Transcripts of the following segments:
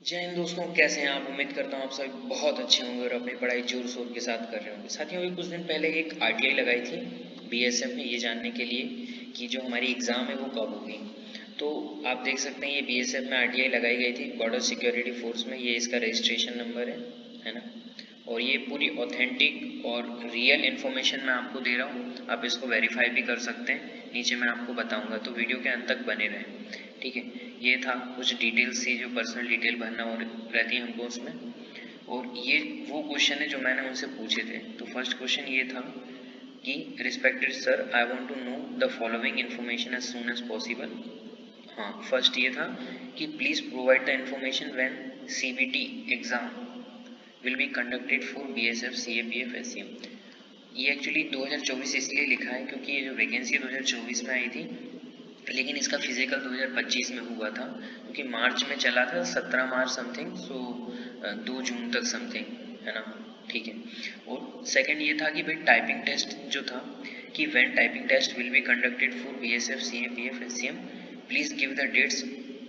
जय हिंद दोस्तों, कैसे हैं आप। उम्मीद करता हूँ आप सब बहुत अच्छे होंगे और अपनी पढ़ाई जोर शोर के साथ कर रहे होंगे। साथियों, अभी कुछ दिन पहले एक आरटीआई लगाई थी बीएसएफ में, ये जानने के लिए कि जो हमारी एग्ज़ाम है वो कब होगी। तो आप देख सकते हैं ये बीएसएफ में आरटीआई लगाई गई थी, बॉर्डर सिक्योरिटी फोर्स में। ये इसका रजिस्ट्रेशन नंबर है ना। और ये पूरी ऑथेंटिक और रियल इन्फॉर्मेशन मैं आपको दे रहा हूँ, आप इसको वेरीफाई भी कर सकते हैं, नीचे मैं आपको बताऊँगा, तो वीडियो के अंत तक बने रहें। ठीक है, ये था कुछ डिटेल्स थी जो पर्सनल डिटेल भरना और रहती है हमको उसमें। और ये वो क्वेश्चन है जो मैंने उनसे पूछे थे। तो फर्स्ट क्वेश्चन ये था कि respected sir, I want to know the following information as soon as possible. हाँ, फर्स्ट ये था कि please provide the information when CBT exam will be conducted for BSF CAPF SCM. ये एक्चुअली 2024 इसलिए लिखा है क्योंकि ये जो वैकेंसी 2024 में आई थी, लेकिन इसका फिजिकल 2025 में हुआ था, क्योंकि मार्च में चला था, 17 मार्च समथिंग, सो 2 जून तक समथिंग, है ना। ठीक है। और सेकंड ये था कि भाई टाइपिंग टेस्ट जो था कि when typing test will be conducted for BSF CAPF SCM, please give the dates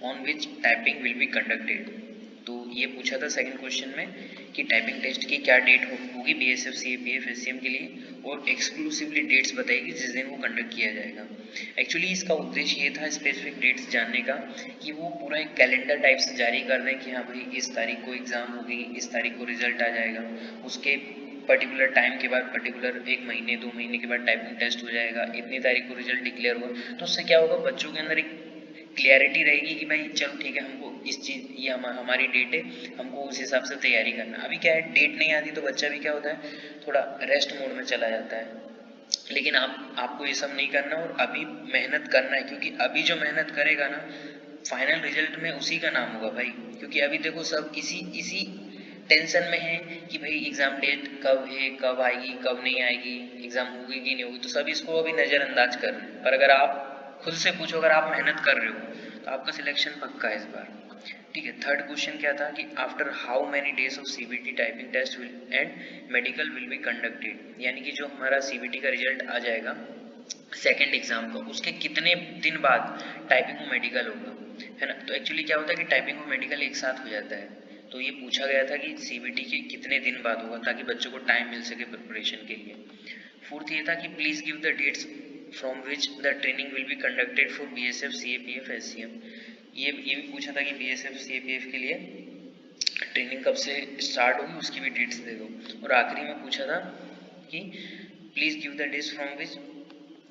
on which typing will be conducted. तो ये पूछा था सेकंड क्वेश्चन में कि टाइपिंग टेस्ट की क्या डेट होगी बीएसएफ सीएपीएफ एससीएम के लिए, और एक्सक्लूसिवली डेट्स बताएगी जिस दिन वो कंडक्ट किया जाएगा। एक्चुअली इसका उद्देश्य ये था स्पेसिफिक डेट्स जानने का कि वो पूरा एक कैलेंडर टाइप से जारी कर दें कि हाँ भाई इस तारीख को एग्ज़ाम होगी, इस तारीख को रिजल्ट आ जाएगा, उसके पर्टिकुलर टाइम के बाद, पर्टिकुलर 1 महीने 2 महीने के बाद टाइपिंग टेस्ट हो जाएगा, इतनी तारीख को रिजल्ट डिक्लेयर होगा। तो उससे क्या होगा, बच्चों के अंदर एक क्लियरिटी रहेगी कि भाई चलो ठीक है, हमको इस चीज़, ये हमारी डेट है, हमको उस हिसाब से तैयारी करना। अभी क्या है, डेट नहीं आती तो बच्चा भी क्या होता है, थोड़ा रेस्ट मोड में चला जाता है। लेकिन आपको ये सब नहीं करना और अभी मेहनत करना है, क्योंकि अभी जो मेहनत करेगा ना, फाइनल रिजल्ट में उसी का नाम होगा भाई। क्योंकि अभी देखो सब इसी इसी टेंशन में है कि भाई एग्ज़ाम डेट कब है, कब आएगी, कब नहीं आएगी, एग्ज़ाम होगी कि नहीं होगी, तो सब इसको अभी नज़रअंदाज कर रहे हैं। पर अगर आप खुद से पूछो, अगर आप मेहनत कर रहे हो तो आपका सिलेक्शन पक्का है इस बार। ठीक है। थर्ड क्वेश्चन क्या था कि after how many days of CBT typing test will end medical will be conducted, यानी कि जो हमारा सीबीटी का रिजल्ट आ जाएगा सेकेंड एग्जाम का, उसके कितने दिन बाद टाइपिंग और मेडिकल होगा, है ना। तो एक्चुअली क्या होता है कि टाइपिंग और मेडिकल एक साथ हो जाता है। तो ये पूछा गया था कि सीबीटी के कितने दिन बाद होगा, ताकि बच्चों को टाइम मिल सके प्रिपरेशन के लिए। फोर्थ ये था कि please give the dates from which the training will be conducted for BSF CAPF SCM. ये भी पूछा था कि बीएसएफ सीएपीएफ के लिए ट्रेनिंग कब से स्टार्ट होगी, उसकी भी डेट्स दे दो। और आखिरी में पूछा था कि please give the dates from which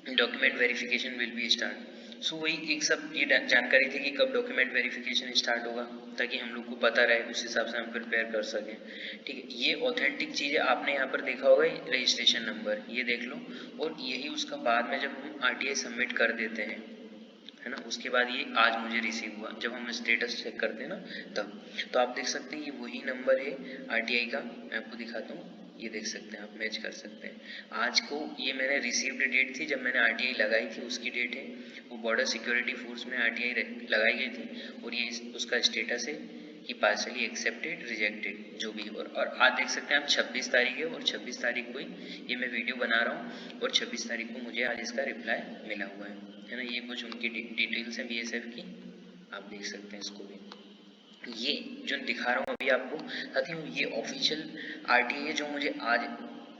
document verification will be start. So वही एक सब ये जानकारी थी कि कब डॉक्यूमेंट वेरिफिकेशन स्टार्ट होगा, ताकि हम लोग को पता रहे, उस हिसाब से हम प्रिपेयर कर सकें। ठीक है। ये ऑथेंटिक चीज़ें आपने यहाँ पर देखा होगा, रजिस्ट्रेशन नंबर ये देख लो, और यही उसका बाद में जब हम आरटीआई सबमिट कर देते हैं, है ना, उसके बाद ये आज मुझे रिसीव हुआ, जब हम स्टेटस चेक करते हैं ना तब। तो आप देख सकते हैं ये वही नंबर है आरटीआई का, मैं आपको दिखाता हूँ, ये देख सकते हैं आप, मैच कर सकते हैं। आज को ये मैंने रिसीव्ड डेट थी जब मैंने आरटीआई लगाई थी, उसकी डेट है। वो बॉर्डर सिक्योरिटी फोर्स में आरटीआई लगाई गई थी, और ये उसका स्टेटस है कि पार्सली एक्सेप्टेड, रिजेक्टेड, जो भी। और आज देख सकते हैं आप 26 तारीख है, और 26 तारीख को ही ये मैं वीडियो बना रहा हूँ, और 26 तारीख को मुझे आज इसका रिप्लाई मिला हुआ है ना। ये कुछ उनकी डिटेल्स हैं बीएसएफ की, आप देख सकते हैं इसको भी। ये जो दिखा रहा हूँ अभी आपको, साथियों ये ऑफिशियल आरटीआई है जो मुझे आज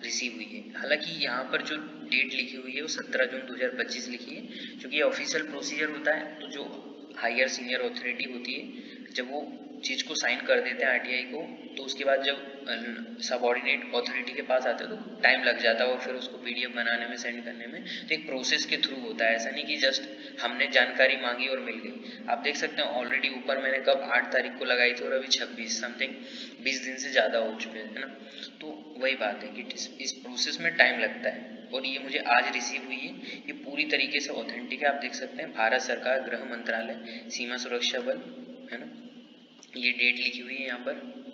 रिसीव हुई है। हालांकि यहाँ पर जो डेट लिखी हुई है वो 17 जून 2025 लिखी है, क्योंकि ये ऑफिशियल प्रोसीजर होता है। तो जो हायर सीनियर अथॉरिटी होती है, जब वो चीज़ को साइन कर देते हैं आरटीआई को, तो उसके बाद जब सबऑर्डिनेट अथॉरिटी के पास आते हैं तो टाइम लग जाता है, और फिर उसको पीडीएफ बनाने में, सेंड करने में। तो एक प्रोसेस के थ्रू होता है, ऐसा नहीं कि जस्ट हमने जानकारी मांगी और मिल गई। आप देख सकते हैं ऑलरेडी ऊपर मैंने कब 8 तारीख को लगाई थी, और अभी 26 समथिंग 20 दिन से ज़्यादा हो चुके हैं, है ना। तो वही बात है कि इस प्रोसेस में टाइम लगता है, और ये मुझे आज रिसीव हुई है। ये पूरी तरीके से ऑथेंटिक है, आप देख सकते हैं, भारत सरकार, गृह मंत्रालय, सीमा सुरक्षा बल, है ना। ये डेट लिखी हुई है यहाँ पर।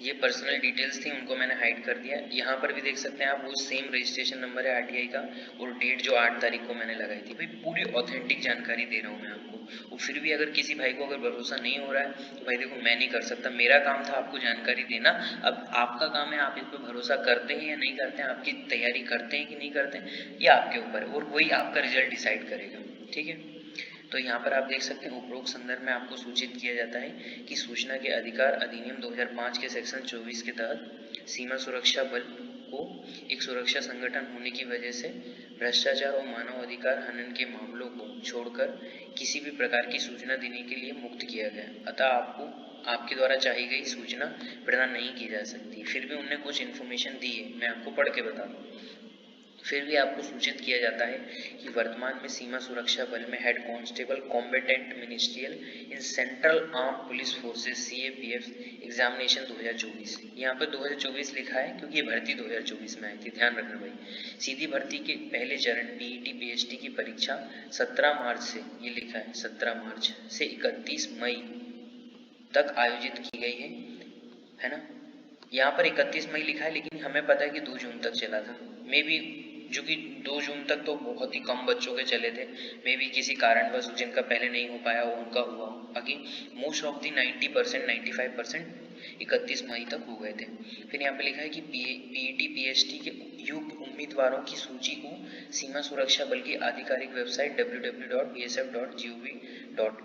ये पर्सनल डिटेल्स थी, उनको मैंने हाइड कर दिया। यहाँ पर भी देख सकते हैं आप, वो सेम रजिस्ट्रेशन नंबर है आरटीआई का, और डेट जो 8 तारीख को मैंने लगाई थी। भाई पूरी ऑथेंटिक जानकारी दे रहा हूँ मैं आपको। और फिर भी अगर किसी भाई को अगर भरोसा नहीं हो रहा है तो भाई देखो, मैं नहीं कर सकता, मेरा काम था आपको जानकारी देना। अब आपका काम है, आप इस पर भरोसा करते हैं या नहीं करते हैं, आपकी तैयारी करते हैं कि नहीं करते हैं, ये आपके ऊपर है, और वही आपका रिजल्ट डिसाइड करेगा। ठीक है। तो यहाँ पर आप देख सकते हैं उपरोक्त संदर्भ में आपको सूचित किया जाता है कि सूचना के अधिकार अधिनियम 2005 के सेक्शन 24 के तहत सीमा सुरक्षा बल को एक सुरक्षा संगठन होने की वजह से भ्रष्टाचार और मानव अधिकार हनन के मामलों को छोड़कर किसी भी प्रकार की सूचना देने के लिए मुक्त किया गया। अतः आपके द्वारा चाही गई सूचना प्रदान नहीं की जा सकती। फिर भी उन्होंने कुछ इन्फॉर्मेशन दी है, मैं आपको पढ़ के बता दूँ। फिर भी आपको सूचित किया जाता है कि वर्तमान में सीमा सुरक्षा बल में head constable combatant ministerial in central arm police forces CAPF examination 2024। यहाँ पर 2024 लिखा है क्योंकि ये भर्ती 2024 में आई थी, ध्यान रखना भाई। सीधी भर्ती के पहले चरण PET PHT की परीक्षा 17 मार्च से, ये लिखा है 17 मार्च से 31 मई तक आयोजित की गई है ना। यहाँ पर 31 मई लिखा है लेकिन हमें पता है कि 2 जून तक चला था। मे बी जो कि 2 जून तक तो बहुत ही कम बच्चों के चले थे, मे बी किसी कारणवश जिनका पहले नहीं हो पाया वो उनका हुआ। बाकी मोस्ट ऑफ दी 90% 95% 31 मई तक हो गए थे। फिर यहाँ पे लिखा है कि PET PHT के योग्य उम्मीदवारों की सूची को सीमा सुरक्षा बल की आधिकारिक वेबसाइट www.bsf.gov.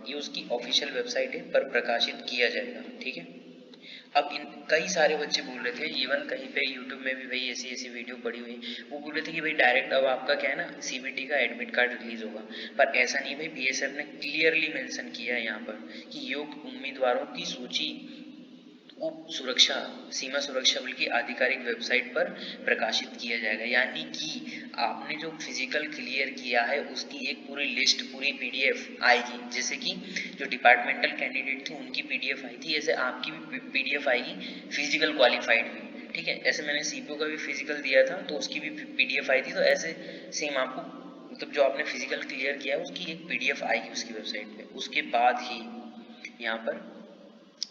ये उसकी ऑफिशियल वेबसाइट है पर प्रकाशित किया जाएगा, ठीक है। अब कई सारे बच्चे बोल रहे थे, इवन कहीं पे यूट्यूब में भी भाई ऐसी वीडियो पड़ी हुई, वो बोल रहे थे कि भाई डायरेक्ट अब आपका क्या है ना CBT का एडमिट कार्ड रिलीज होगा। पर ऐसा नहीं भाई, BSF ने क्लियरली मेंशन किया है यहाँ पर कि योग्य उम्मीदवारों की सूची को सीमा सुरक्षा बल की आधिकारिक वेबसाइट पर प्रकाशित किया जाएगा। यानी कि आपने जो फिजिकल क्लियर किया है उसकी एक पूरी लिस्ट, पूरी PDF आएगी। जैसे कि जो डिपार्टमेंटल कैंडिडेट थे उनकी PDF आई थी, ऐसे आपकी भी PDF आएगी फिजिकल क्वालिफाइड भी, ठीक है। ऐसे मैंने CPO का भी फिजिकल दिया था तो उसकी भी PDF आई थी, तो ऐसे सेम आपको मतलब जो आपने फिजिकल क्लियर किया है उसकी एक PDF आएगी उसकी वेबसाइट पे। उसके बाद ही यहाँ पर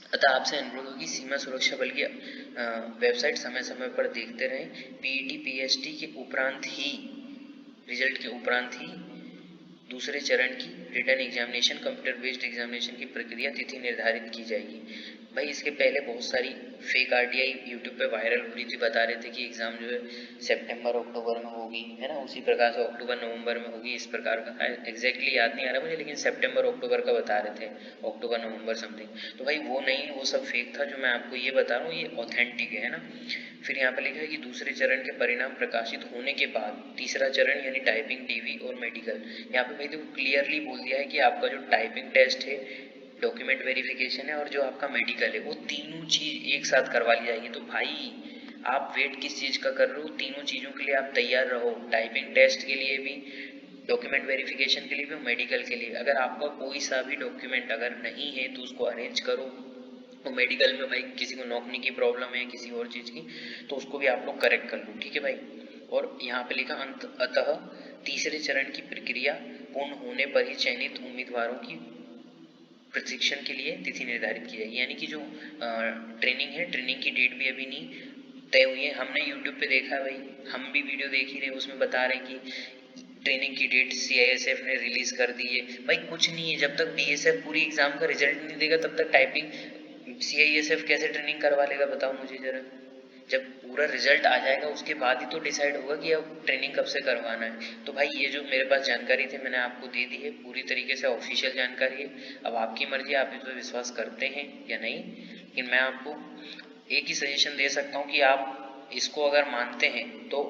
अतः आपसे अनुरोध होगी सीमा सुरक्षा बल की वेबसाइट समय समय पर देखते रहें। PET PHT के उपरांत ही, रिजल्ट के उपरांत ही दूसरे चरण की return examination, computer based examination की प्रक्रिया तिथि निर्धारित की जाएगी। भाई इसके पहले बहुत सारी फेक RTI यूट्यूब पे वायरल हो रही थी, बता रहे थे कि एग्जाम जो है सितंबर अक्टूबर में होगी, है ना। उसी प्रकार से अक्टूबर नवंबर में होगी, इस प्रकार का एग्जैक्टली याद नहीं आ रहा मुझे, लेकिन सितंबर अक्टूबर का बता रहे थे, अक्टूबर नवंबर समथिंग। तो भाई वो नहीं, वो सब फेक था। जो मैं आपको ये बता रहा हूँ ये ऑथेंटिक है ना। फिर यहाँ पे लिखा है कि दूसरे चरण के परिणाम प्रकाशित होने के बाद तीसरा चरण यानी टाइपिंग, DV और मेडिकल। यहाँ पे भाई देखो क्लियरली बोल दिया है कि आपका जो टाइपिंग टेस्ट है, डॉक्यूमेंट वेरिफिकेशन है और जो आपका मेडिकल है, वो तीनों चीज एक साथ करवा ली जाएगी। तो भाई आप वेट किस चीज का कर रहे हो, तीनों चीजों के लिए आप तैयार रहो, टाइपिंग टेस्ट के लिए भी, डॉक्यूमेंट वेरिफिकेशन के लिए भी, मेडिकल के लिए। अगर आपका कोई सा भी डॉक्यूमेंट अगर नहीं है तो उसको अरेंज करो। तो मेडिकल में भाई किसी को नौकरी की प्रॉब्लम है, किसी और चीज की, तो उसको भी आप लोग करेक्ट कर लो, ठीक है भाई। और यहाँ पे लिखा अतः तीसरे चरण की प्रक्रिया पूर्ण होने पर ही चयनित उम्मीदवारों की प्रशिक्षण के लिए तिथि निर्धारित की जाएगी। यानी कि जो ट्रेनिंग है, ट्रेनिंग की डेट भी अभी नहीं तय हुई है। हमने यूट्यूब पे देखा भाई, हम भी वीडियो देख ही रहे, उसमें बता रहे हैं कि ट्रेनिंग की डेट CISF ने रिलीज कर दी है। भाई कुछ नहीं है, जब तक BSF पूरी एग्जाम का रिजल्ट नहीं देगा तब तक टाइपिंग CISF कैसे ट्रेनिंग करवा लेगा, बताओ मुझे जरा। जब पूरा रिजल्ट आ जाएगा उसके बाद ही तो डिसाइड होगा कि अब ट्रेनिंग कब से करवाना है। तो भाई ये जो मेरे पास जानकारी थी मैंने आपको दे दी है, पूरी तरीके से ऑफिशियल जानकारी है। अब आपकी मर्जी, आप इस पर विश्वास करते हैं या नहीं। लेकिन मैं आपको एक ही सजेशन दे सकता हूँ कि आप इसको अगर मानते हैं तो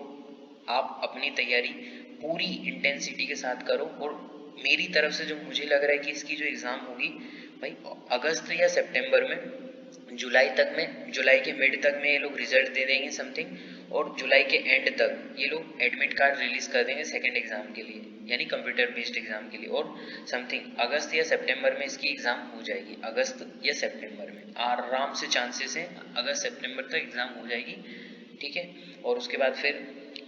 आप अपनी तैयारी पूरी इंटेंसिटी के साथ करो। और मेरी तरफ से जो मुझे लग रहा है कि इसकी जो एग्ज़ाम होगी भाई अगस्त या सितंबर में, जुलाई तक में, जुलाई के मिड तक में ये लोग रिजल्ट दे देंगे समथिंग, और जुलाई के एंड तक ये लोग एडमिट कार्ड रिलीज कर देंगे सेकेंड एग्जाम के लिए, यानी कंप्यूटर बेस्ड एग्जाम के लिए। और समथिंग अगस्त या सितंबर में इसकी एग्जाम हो जाएगी, अगस्त या सितंबर में आराम से चांसेस हैं, अगस्त सितंबर तक एग्जाम हो जाएगी, ठीक है। और उसके बाद फिर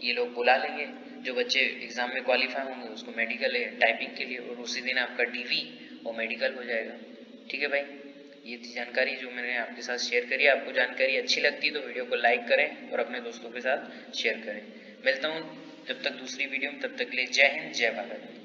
ये लोग बुला लेंगे जो बच्चे एग्जाम में क्वालिफाई होंगे, उसको मेडिकल है टाइपिंग के लिए, और उसी दिन आपका DV और मेडिकल हो जाएगा, ठीक है भाई। ये थी जानकारी जो मैंने आपके साथ शेयर करी। आपको जानकारी अच्छी लगती है तो वीडियो को लाइक करें और अपने दोस्तों के साथ शेयर करें। मिलता हूँ जब तक दूसरी वीडियो में, तब तक के लिए जय हिंद, जय भारत।